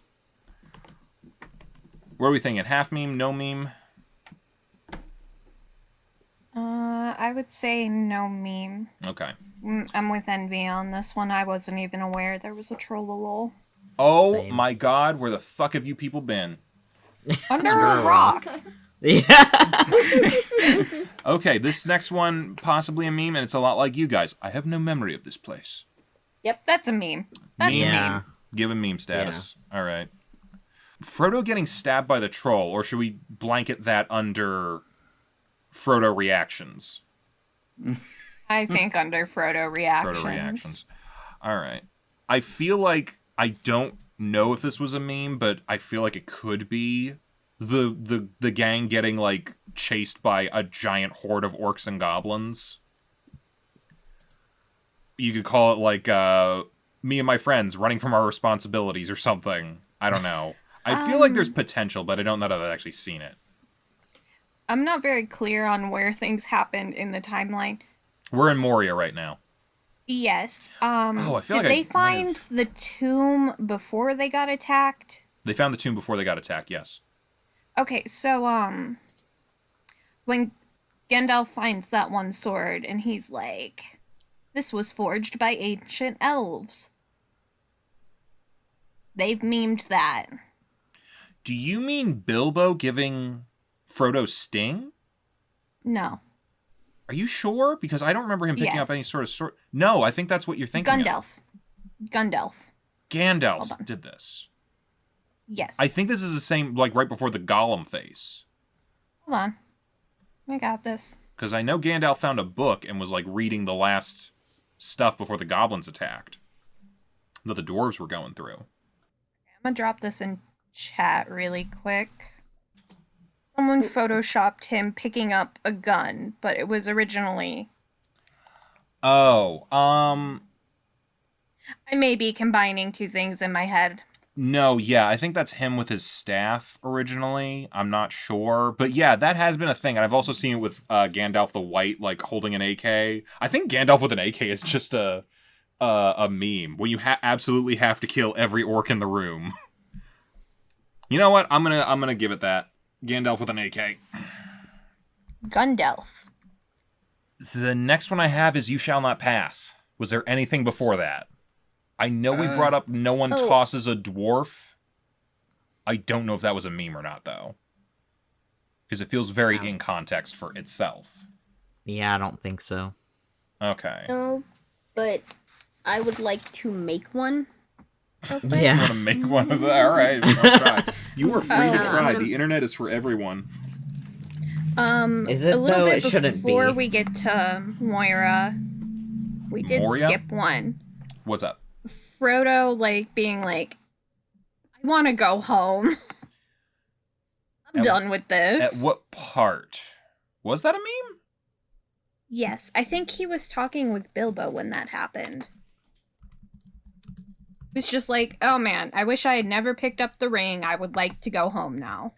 Where are we thinking? Half meme, no meme? I would say no meme. Okay. I'm with Envy on this one. I wasn't even aware there was a trollolol. Oh Same. my god, where the fuck have you people been? Under a rock. Yeah. Okay, this next one, possibly a meme, and it's a lot like you guys. I have no memory of this place. That's a meme. That's Meme. a Yeah. meme. Given meme status. Alright. Frodo getting stabbed by the troll, or should we blanket that under Frodo reactions? I think under Frodo reactions. Frodo reactions. Alright. I feel like, I don't know if this was a meme, but I feel like it could be the gang getting, like, chased by a giant horde of orcs and goblins. You could call it, like, me and my friends running from our responsibilities or something. I don't know. I feel like there's potential, but I don't know that I've actually seen it. I'm not very clear on where things happened in the timeline. We're in Moria right now. Yes. I feel did like I they might find have- the tomb before they got attacked? They found the tomb before they got attacked, yes. Okay, so when Gandalf finds that one sword and he's like, this was forged by ancient elves. They've memed that. Do you mean Bilbo giving Frodo Sting? No. Are you sure? Because I don't remember him picking up Yes. any sort of sword. No, I think that's what you're thinking of. Gandalf. Gandalf Hold on. did this. Yes. I think this is the same, like, right before the Gollum face. Hold on. I got this. Because I know Gandalf found a book and was, like, reading the last stuff before the goblins attacked. That the dwarves were going through. I'm gonna drop this in chat really quick. Someone photoshopped him picking up a gun, but it was originally... Oh, I may be combining two things in my head. no, yeah, I think that's him with his staff originally. I'm not sure. But yeah, that has been a thing. And I've also seen it with Gandalf the White, like, holding an AK. I think Gandalf with an AK is just a meme. When you absolutely have to kill every orc in the room. You know what? I'm gonna give it that. Gandalf with an AK. Gundalf. The next one I have is You Shall Not Pass. Was there anything before that? I know we brought up No One Tosses a Dwarf. I don't know if that was a meme or not, though. Because it feels very in context for itself. Yeah, I don't think so. Okay. No, but I would like to make one. You Yeah. want to make one of that? All right, we'll try. You are free to Oh. try. The internet is for everyone. Is it, a little though? bit It shouldn't before be. we get to Moira, we did Moria? skip one. What's up? Frodo, like, being like, I want to go home. I'm At- done with this. At what part? Was that a meme? Yes, I think he was talking with Bilbo when that happened. It's just like, oh man, I wish I had never picked up the ring. I would like to go home now.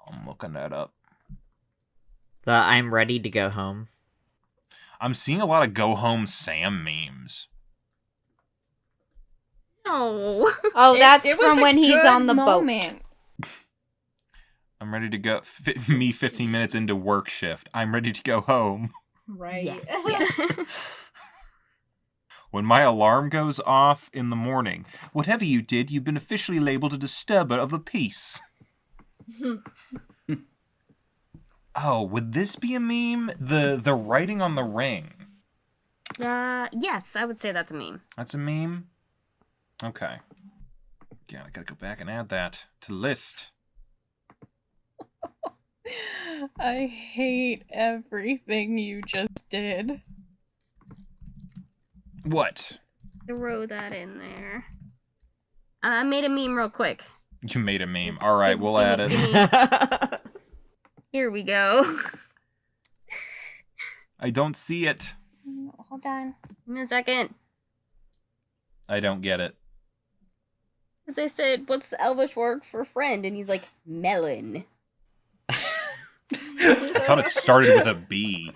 I'm looking that up. The I'm ready to go home. I'm seeing a lot of Go Home Sam memes. No. Oh, that's It was from a when he's good on the moment. I'm ready to go. Me 15 minutes into work shift. I'm ready to go home. Right. Yes. When my alarm goes off in the morning, whatever you did, you've been officially labeled a disturber of the peace. Oh, would this be a meme? The writing on the ring. Yes, I would say that's a meme. That's a meme? Okay. Yeah, I gotta go back and add that to list. I hate everything you just did. What? Throw that in there. I made a meme real quick. You made a meme. Alright, we'll add it. Here we go. I don't see it. Hold on. Give me a second. I don't get it. As I said, what's the Elvish word for friend? And he's like, melon. I thought it started with a B.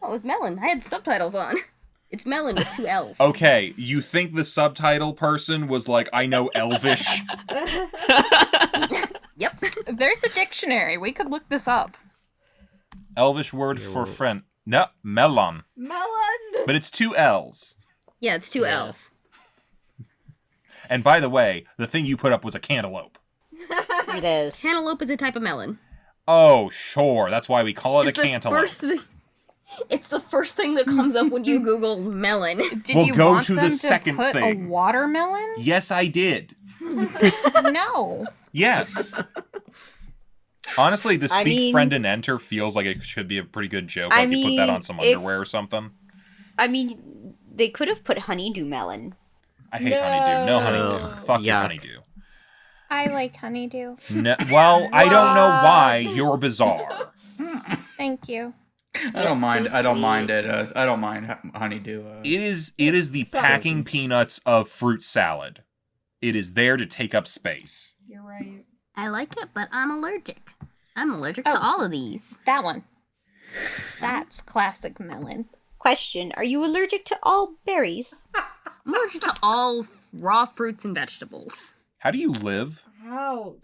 Oh, it was melon. I had subtitles on. It's melon with 2 L's. Okay, you think the subtitle person was like, I know Elvish? Yep. There's a dictionary. We could look this up. Elvish word for friend. No, melon. Melon! But it's 2 L's. Yeah, it's 2 L's. And by the way, the thing you put up was a cantaloupe. It is. Cantaloupe is a type of melon. Oh, sure. That's why we call it It's a the cantaloupe. first thing. It's the first thing that comes up when you Google melon. Did We'll you go want to the them second to put thing. a watermelon? Yes, I did. No. Yes. Honestly, the I speak mean- friend and enter feels like it should be a pretty good joke. I Like you put that mean, on some if- underwear or something. I mean, they could have put honeydew melon. I hate honeydew. No honeydew. Ugh, Fuck your yuck. honeydew. I like honeydew. No, well, I don't know why. You're bizarre. Thank you. I don't mind. too I don't sweet. mind it. I don't mind honeydew. It is the sucks. packing peanuts of fruit salad. It is there to take up space. You're right. I like it, but I'm allergic. I'm allergic to Oh. all of these. That one. That's classic melon. Question: Are you allergic to all berries? I'm allergic to all raw fruits and vegetables. How do you live? Ouch.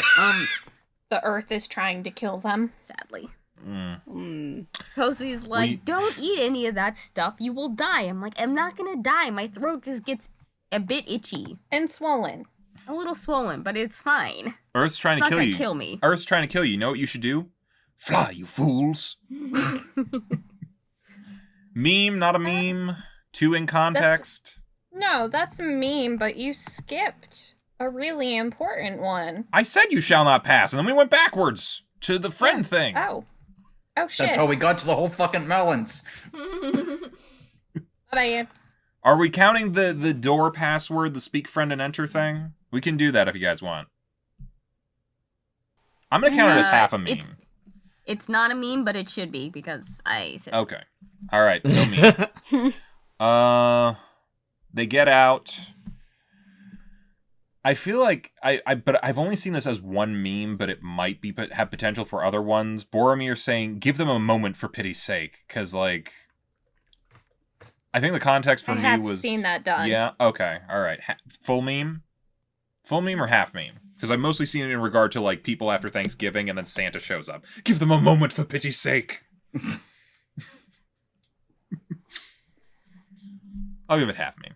The earth is trying to kill them. Sadly. Mm. Kozi's like, We- don't eat any of that stuff. You will die. I'm like, I'm not gonna die. My throat just gets a bit itchy. And swollen. A little swollen, but it's fine. Earth's trying to Not kill gonna you. kill me. Earth's trying to kill you. You know what you should do? Fly, you fools. Meme, not a meme. Two in context. No, that's a meme, but you skipped a really important one. I said you shall not pass, and then we went backwards to the friend thing. Oh. Oh, shit. That's how we got to the whole fucking melons. Bye. Are we counting the door password, the speak friend and enter thing? We can do that if you guys want. I'm gonna count it as half a meme. It's not a meme, but it should be because I said so. Okay. All right. No meme. They get out. I feel like but I've only seen this as one meme, but it might be have potential for other ones. Boromir saying, "Give them a moment for pity's sake," because like, I think the context for I me have was seen that done. Yeah. Okay. All right. Full meme or half meme? Because I've mostly seen it in regard to like people after Thanksgiving, and then Santa shows up. Give them a moment for pity's sake. I'll give it half meme.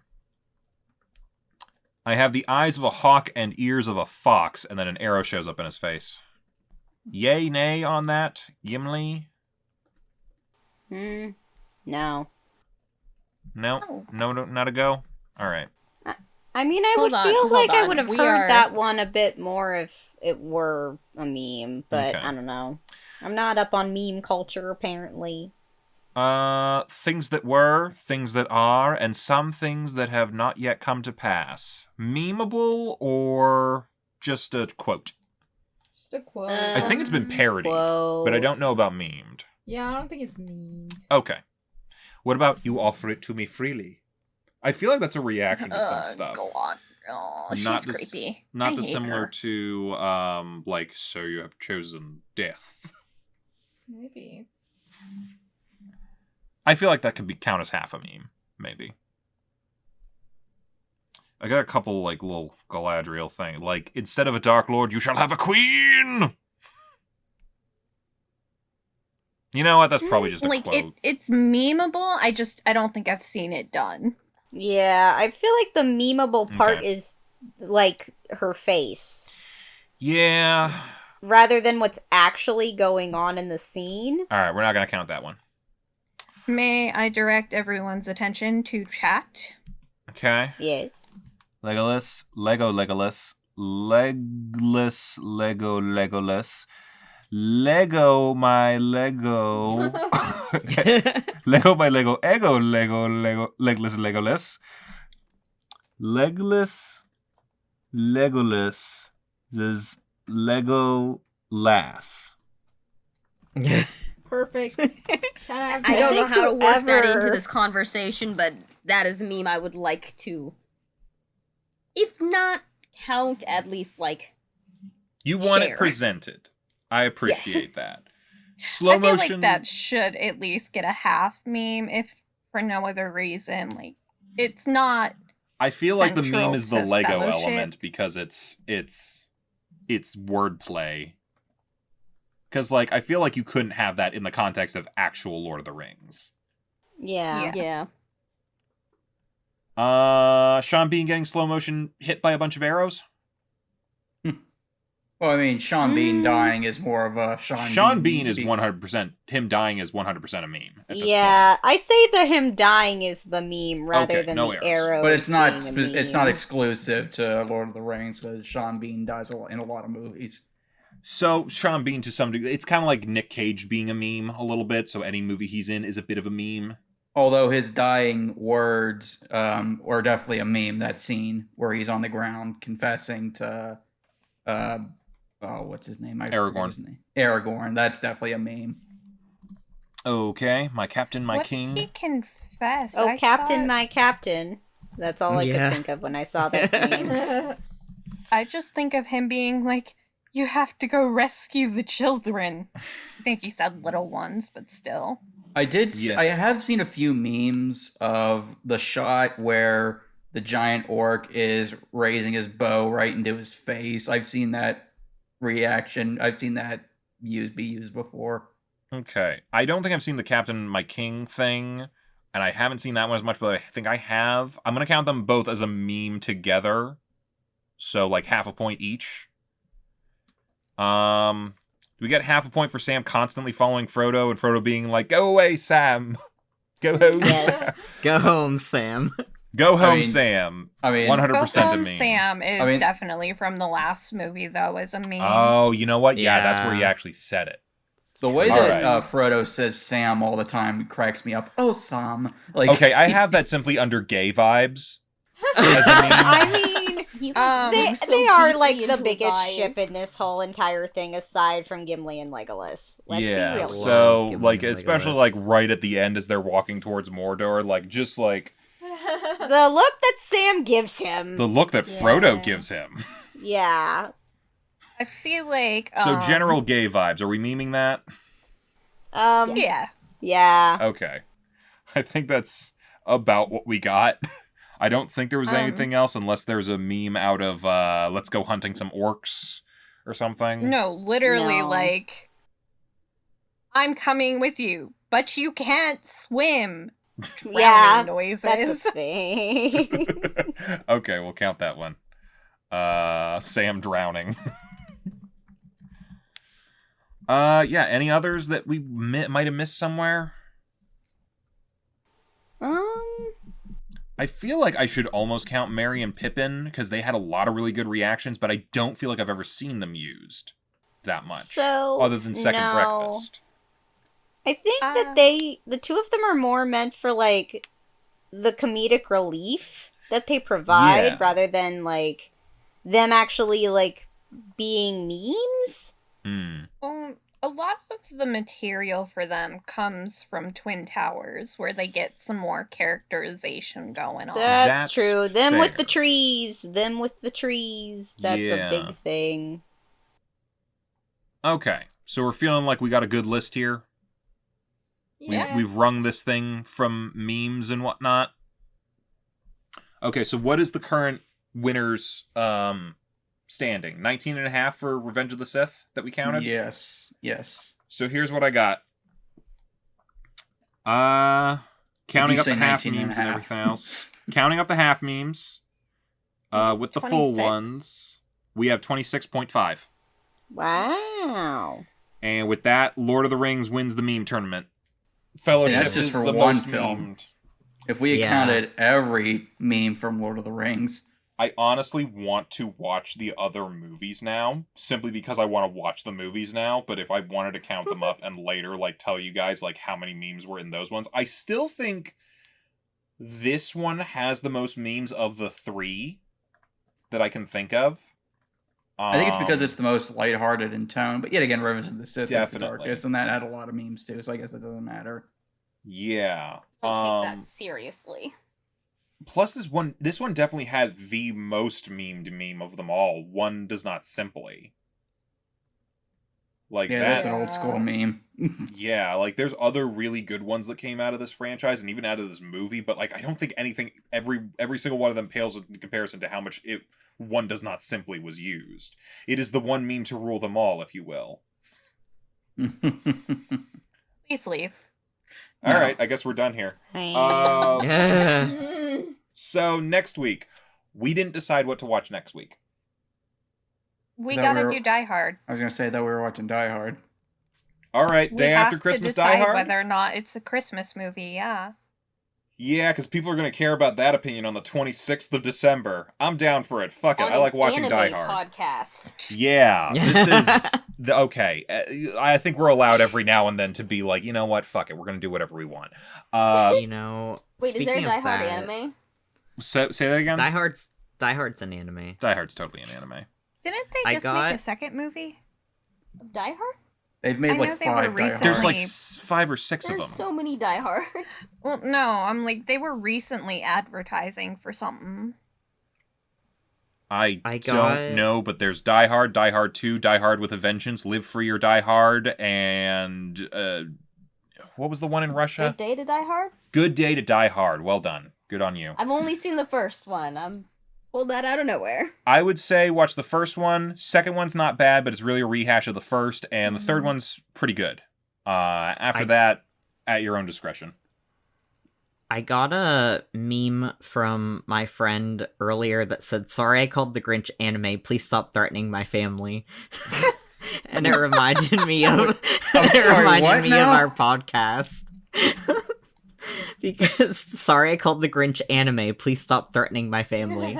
I have the eyes of a hawk and ears of a fox, and then an arrow shows up in his face. Yay, nay on that, Gimli? No. No? No. No, not a go? Alright. I mean, I Hold would on, feel hold like I on. would have We heard are- that one a bit more if it were a meme, but Okay. I don't know. I'm not up on meme culture, apparently. Things that were, things that are, and some things that have not yet come to pass. Memeable or just a quote? Just a quote. I think it's been parodied, Whoa. but I don't know about memed. Yeah, I don't think it's memed. Okay. What about you offer it to me freely? I feel like that's a reaction to some stuff. Go on. Oh, she's Not creepy. Not I hate dissimilar her. to, like, so you have chosen death. Maybe. I feel like that could count as half a meme, maybe. I got a couple, like, little Galadriel thing. Like, instead of a Dark Lord, you shall have a queen! You know what? That's probably just a Like quote. it's memeable. I don't think I've seen it done. Yeah, I feel like the memeable part Okay. is like her face Yeah. rather than what's actually going on in the scene. All right, we're not gonna count that one. May I direct everyone's attention to chat? Okay. Yes. Legolas, Legolas, Legless, Legolas, Lego my Lego, Lego my Lego, Legless, Legolas, this Lego lass. Perfect. I don't know think how to work that into whoever- this conversation, but that is a meme I would like to, if not count, at least like You want Share. it presented. I appreciate that. I Slow feel motion. like that should at least get a half meme, if for no other reason. Like, it's not. I feel like the central meme is the to Lego Fellowship. element because it's wordplay. Because like I feel like you couldn't have that in the context of actual Lord of the Rings. Yeah. yeah. Sean Bean getting slow motion hit by a bunch of arrows. Well, I mean, Sean Bean dying is more of a Sean Bean is 100%. Him dying is 100% a meme. At this Yeah, I say that him dying is the meme rather Okay, than no the arrows. arrow. But it's not. being a meme. It's not exclusive to Lord of the Rings because Sean Bean dies in a lot of movies. So Sean Bean to some degree, it's kind of like Nick Cage being a meme a little bit. So any movie he's in is a bit of a meme. Although his dying words are definitely a meme. That scene where he's on the ground confessing to, what's his name? I forget Aragorn. his name. Aragorn. That's definitely a meme. Okay, my captain, my What king. did he confess? Oh, I Captain, thought- my captain. That's all I Yeah. could think of when I saw that scene. I just think of him being like, "You have to go rescue the children." I think he said little ones, but still. I Yes. have seen a few memes of the shot where the giant orc is raising his bow right into his face. I've seen that reaction. I've seen that be used before. Okay, I don't think I've seen the captain, my king thing, and I haven't seen that one as much, but I think I have. I'm gonna count them both as a meme together, so like half a point each. Do we get half a point for Sam constantly following Frodo and Frodo being like, "Go away, Sam. Go home, Yes. Sam. Go home, Sam. Go home, mean, Sam." I mean, 100% a Home meme. Sam is I mean- definitely from the last movie, though, as a meme. Oh, you know what? Yeah, that's where he Yeah. actually said it. the way All that right. Frodo says Sam all the time cracks me up. Oh, Sam. Like, Okay, I have that simply under gay vibes. As a meme. I mean, He they, moves so they are deeply like the into his biggest eyes. ship in this whole entire thing, aside from Gimli and Legolas. Let's yeah, be real. so Love like Gimli and especially Legolas. like right at the end as they're walking towards Mordor, like just like The look that Sam gives him. the look that Frodo Yeah. gives him. Yeah. I feel like. So general gay vibes. Are we memeing that? Yeah. Yeah. Okay. I think that's about what we got. I don't think there was anything else unless there's a meme out of let's go hunting some orcs or something. No, literally, No. like, I'm coming with you, but you can't swim. Drowning Yeah, noises. That's a thing. Okay, we'll count that one. Sam drowning. Yeah, any others that we might have missed somewhere? I feel like I should almost count Merry and Pippin because they had a lot of really good reactions, but I don't feel like I've ever seen them used that much. So, other than Second no. Breakfast. I think that the two of them are more meant for like the comedic relief that they provide Yeah. rather than like them actually like being memes. A lot of the material for them comes from Twin Towers, where they get some more characterization going on. That's true. Them with fair. the trees. Them with the trees. That's Yeah. a big thing. Okay, so we're feeling like we got a good list here. Yeah. We've wrung this thing from memes and whatnot. Okay, so what is the current winners standing? 19.5 for Revenge of the Sith that we counted? yes. So here's what I got. Counting you up the say half 19 and a memes and half. everything else. Counting up the half memes, with the full 26. ones, we have 26.5. Wow. And with that, Lord of the Rings wins the meme tournament. Fellowship That's just is for the one most film. memed. If we Yeah. counted every meme from Lord of the Rings, I honestly want to watch the other movies now, simply because I want to watch the movies now, but if I wanted to count them up and later, like, tell you guys, like, how many memes were in those ones, I still think this one has the most memes of the three that I can think of. I think it's because it's the most lighthearted in tone. But yet again, Revenge of the Sith is the Definitely. darkest, and that had a lot of memes too. So I guess it doesn't matter. Yeah. I'll take that seriously. Plus, this one definitely had the most memed meme of them all. One does not simply. Like Yeah, that. that's an old school meme. Yeah, like there's other really good ones that came out of this franchise and even out of this movie, but like I don't think anything every single one of them pales in comparison to how much one does not simply was used. It is the one meme to rule them all, if you will. Please leave. All No. right, I guess we're done here. Yeah. So next week, we didn't decide what to watch next week. We That gotta we're- do Die Hard. I was gonna say that we were watching Die Hard. All right, We day have after Christmas, to decide Die Hard. whether or not it's a Christmas movie. Yeah. Yeah, because people are going to care about that opinion on the 26th of December. I'm down for it. Fuck it. On I like an watching Die anime Hard. podcast. Yeah, this is okay. I think we're allowed every now and then to be like, you know what? Fuck it. We're going to do whatever we want. You know. Wait, is there a speaking Die of Hard that, anime? Say that again. Die Hard's an anime. Die Hard's totally an anime. Didn't I they just make got- a second movie? Die Hard? They've made I like know they 5 were Die Hard. recently- There's like 5 or 6 of There's them. so many Die Hards. Well, no, I'm like they were recently advertising for something. I I don't got- know, but there's Die Hard, Die Hard 2, Die Hard with a Vengeance, Live Free or Die Hard, and what was the one in Russia? Good Day to Die Hard? Good Day to Die Hard. Well done. Good on you. I've only seen the first one. I'm pulled that out of nowhere. I would say watch the first one. Second one's not bad, but it's really a rehash of the first, and the third one's pretty good. After that, at your own discretion. I got a meme from my friend earlier that said, "Sorry I called the Grinch anime, please stop threatening my family." And it reminded me of I'm it sorry, reminded what me now? of our podcast. Because sorry I called the Grinch anime, please stop threatening my family.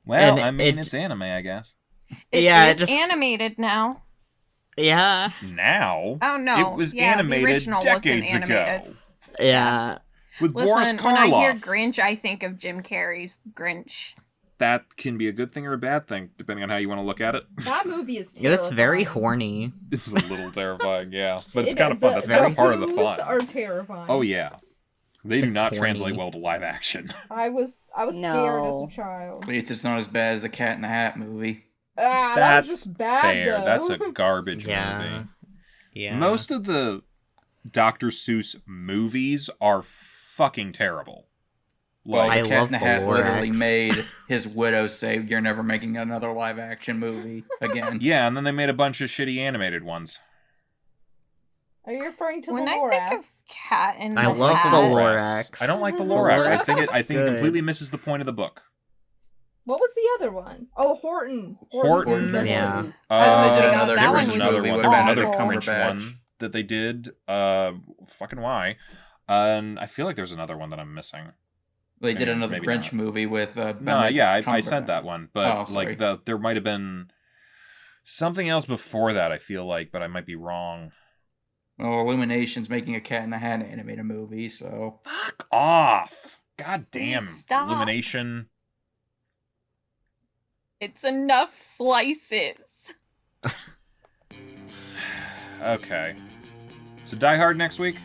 Well, And I mean, it- it's anime, I guess. It Yeah, is it just- animated now. Yeah. Now? Oh no, It was yeah, animated the original decades wasn't animated. ago. Yeah. With Boris Listen, when I hear Karloff. Grinch, I think of Jim Carrey's Grinch. That can be a good thing or a bad thing, depending on how you want to look at it. That movie is terrifying. It's very horny. It's a little terrifying, yeah. But it's It- kind of fun. the- That's kind of part of the boos fun. are terrifying. Oh, yeah. They do It's not horny. translate well to live action. I was scared as No. a child. At least it's not as bad as the Cat in the Hat movie. Ah, that That's was just bad fair. though. That's a garbage Yeah. movie. Yeah. Most of the Dr. Seuss movies are fucking terrible. Well, Like, I the Cat love in the the Hat literally Lorax. made his widow say, "You're never making another live action movie again." yeah, and then they made a bunch of shitty animated ones. Are you referring to When the I Lorax? think of Cat and I the love Hat, the Lorax. I don't like the The Lorax. I Lorax think is it good. completely misses the point of the book. What was the other one? Oh, Horton. Horton, Horton. yeah. And they did Oh, another that there was one another was one. There was another awful. Grinch Cumberbatch. one that they did. Fucking why? And I feel like there's another one that I'm missing. They did Maybe- another maybe Grinch not. movie with No, Benedict yeah, I Cumberbatch. said that one, but Oh, sorry. like there might have been something else before that. I feel like, but I might be wrong. Well, Illumination's making a Cat in the Hat animated movie, so Fuck off! God damn, Stop. Illumination. It's enough slices. Okay, so Die Hard next week.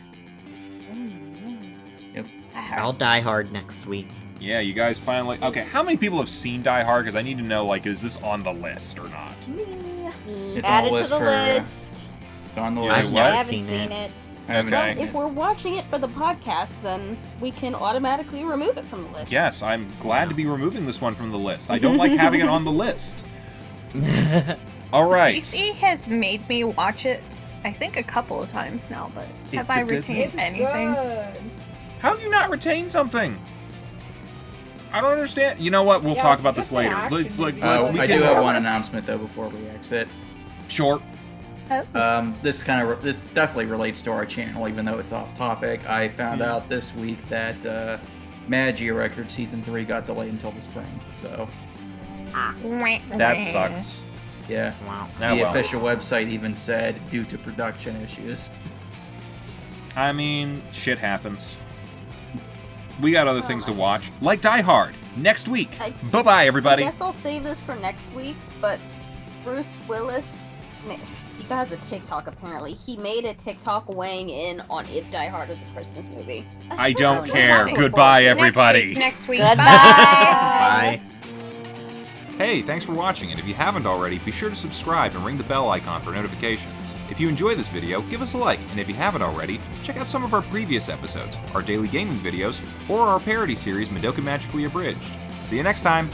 I'll die hard next week. Yeah, you guys finally. Okay, how many people have seen Die Hard? Because I need to know, like, is this on the list or not? Me. it's Add on the it to list the for list. on the Yeah, list. I've I never haven't seen seen it. it. I haven't Okay. seen If it. we're watching it for the podcast, then we can automatically remove it from the list. Yes, I'm glad to be removing this one from the list. I don't like having it on the list. All right. Cece has made me watch it I think a couple of times now, but have It's I a good retained It's anything? good. How have you not retained something? I don't understand. You know what? We'll Yeah, talk it's about this just an later. action Let's, like, movie. let's- we I can- do have one announcement though before we exit. Sure. This this definitely relates to our channel, even though it's off topic. I found out this week that Magia Records Season 3 got delayed until the spring. So, That sucks. yeah. Wow. Oh, The well. official website even said due to production issues. I mean, shit happens. We got other things to watch, like Die Hard, next week. Bye-bye, everybody. I guess I'll save this for next week, but Bruce Willis, he has a TikTok apparently. He made a TikTok weighing in on if Die Hard was a Christmas movie. I don't Oh, care. no. Goodbye, everybody. Next week. Goodbye. Bye. Hey, thanks for watching, and if you haven't already, be sure to subscribe and ring the bell icon for notifications. If you enjoy this video, give us a like, and if you haven't already, check out some of our previous episodes, our daily gaming videos, or our parody series Madoka Magically Abridged. See you next time!